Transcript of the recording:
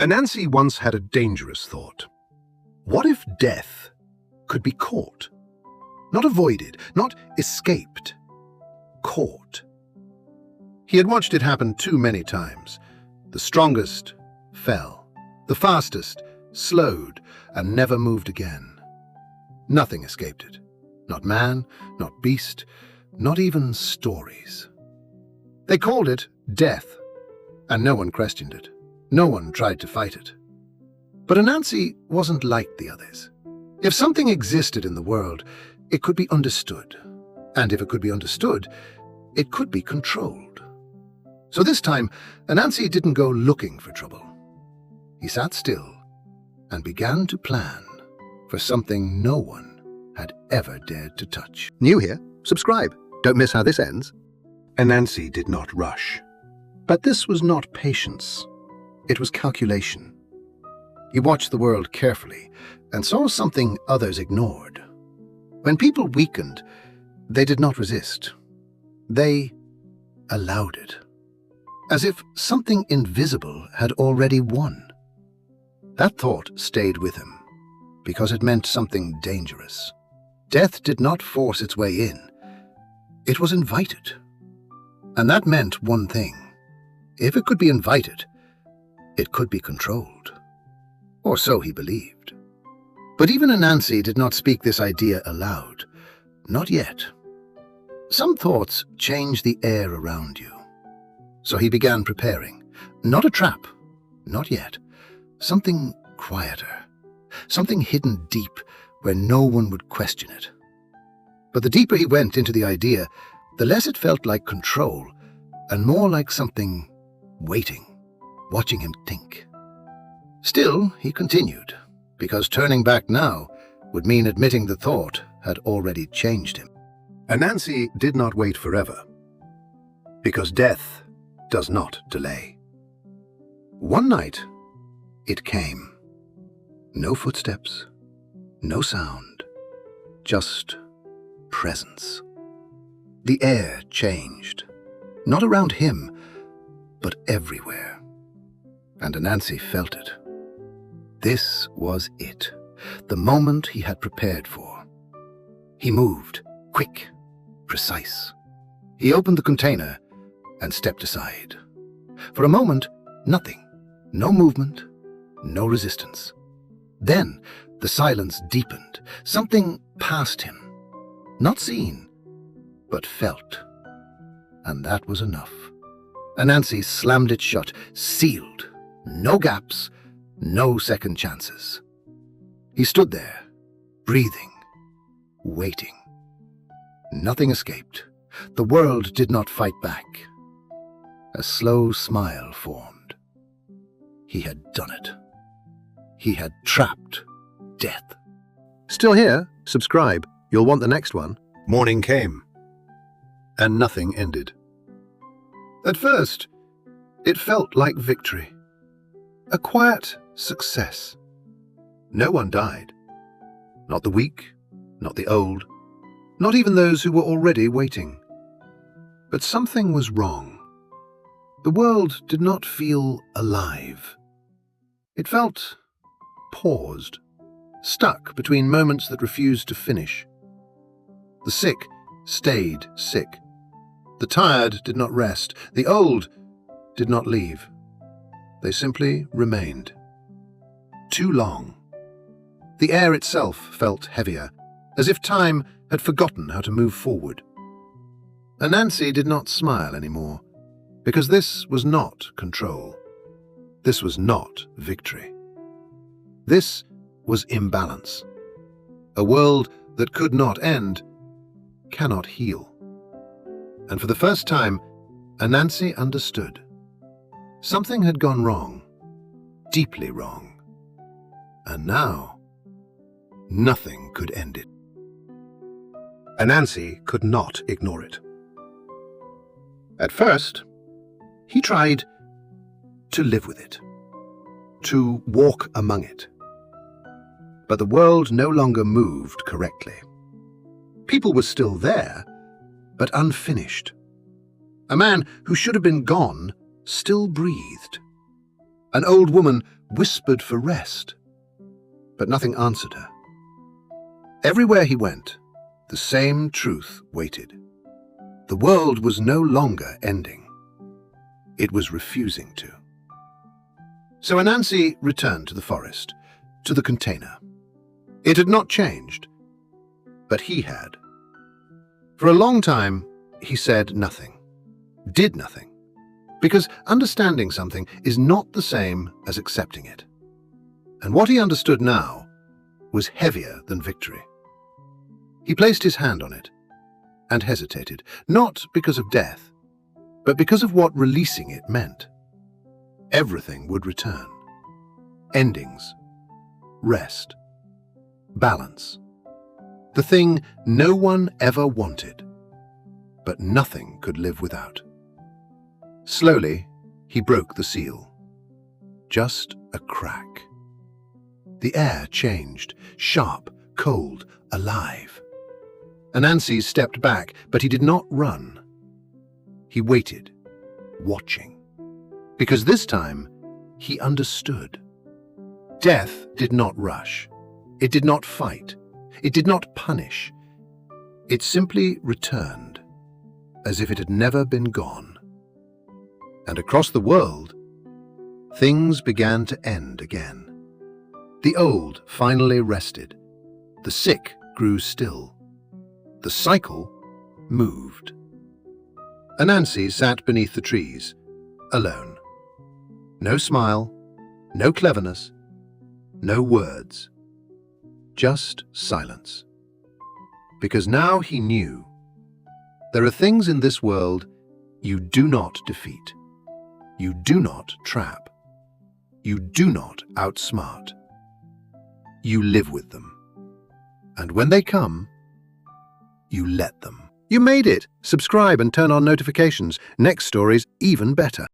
Anansi once had a dangerous thought. What if death could be caught? Not avoided, not escaped. Caught. He had watched it happen too many times. The strongest fell. The fastest slowed and never moved again. Nothing escaped it. Not man, not beast, not even stories. They called it death, and no one questioned it. No one tried to fight it. But Anansi wasn't like the others. If something existed in the world, it could be understood. And if it could be understood, it could be controlled. So this time, Anansi didn't go looking for trouble. He sat still and began to plan for something no one had ever dared to touch. New here? Subscribe. Don't miss how this ends. Anansi did not rush. But this was not patience. It was calculation. He watched the world carefully and saw something others ignored. When people weakened, they did not resist. They allowed it. As if something invisible had already won. That thought stayed with him, because it meant something dangerous. Death did not force its way in. It was invited. And that meant one thing. If it could be invited, it could be controlled. Or so he believed. But even Anansi did not speak this idea aloud. Not yet. Some thoughts change the air around you. So he began preparing. Not a trap. Not yet. Something quieter. Something hidden deep where no one would question it. But the deeper he went into the idea, the less it felt like control and more like something waiting, watching him think. Still, he continued, because turning back now would mean admitting the thought had already changed him. Anansi did not wait forever, because death does not delay. One night, it came. No footsteps, no sound, just presence. The air changed, not around him, but everywhere. And Anansi felt it. This was it, the moment he had prepared for. He moved, quick, precise. He opened the container and stepped aside. For a moment, nothing, no movement, no resistance. Then the silence deepened. Something passed him. Not seen, but felt. And that was enough. Anansi slammed it shut, sealed. No gaps, no second chances. He stood there, breathing, waiting. Nothing escaped. The world did not fight back. A slow smile formed. He had done it. He had trapped death. Still here? Subscribe. You'll want the next one. Morning came, and nothing ended. At first, it felt like victory. A quiet success. No one died. Not the weak, not the old, not even those who were already waiting. But something was wrong. The world did not feel alive. It felt paused, stuck between moments that refused to finish. The sick stayed sick. The tired did not rest. The old did not leave. They simply remained. Too long. The air itself felt heavier, as if time had forgotten how to move forward. Anansi did not smile anymore, because this was not control. This was not victory. This was imbalance. A world that could not end cannot heal. And for the first time, Anansi understood. Something had gone wrong, deeply wrong. And now, nothing could end it. Anansi could not ignore it. At first, he tried to live with it, to walk among it. But the world no longer moved correctly. People were still there, but unfinished. A man who should have been gone still breathed. An old woman whispered for rest, but nothing answered her. Everywhere he went, the same truth waited. The world was no longer ending. It was refusing to. So Anansi returned to the forest, to the container. It had not changed, but he had. For a long time, he said nothing, did nothing, because understanding something is not the same as accepting it. And what he understood now was heavier than victory. He placed his hand on it and hesitated, not because of death, but because of what releasing it meant. Everything would return. Endings, rest, balance. The thing no one ever wanted, but nothing could live without. Slowly, he broke the seal. Just a crack. The air changed, sharp, cold, alive. Anansi stepped back, but he did not run. He waited, watching. Because this time, he understood. Death did not rush. It did not fight. It did not punish. It simply returned, as if it had never been gone. And across the world, things began to end again. The old finally rested. The sick grew still. The cycle moved. Anansi sat beneath the trees, alone. No smile, no cleverness, no words. Just silence. Because now he knew there are things in this world you do not defeat. You do not trap. You do not outsmart. You live with them. And when they come, you let them. You made it! Subscribe and turn on notifications. Next story's even better.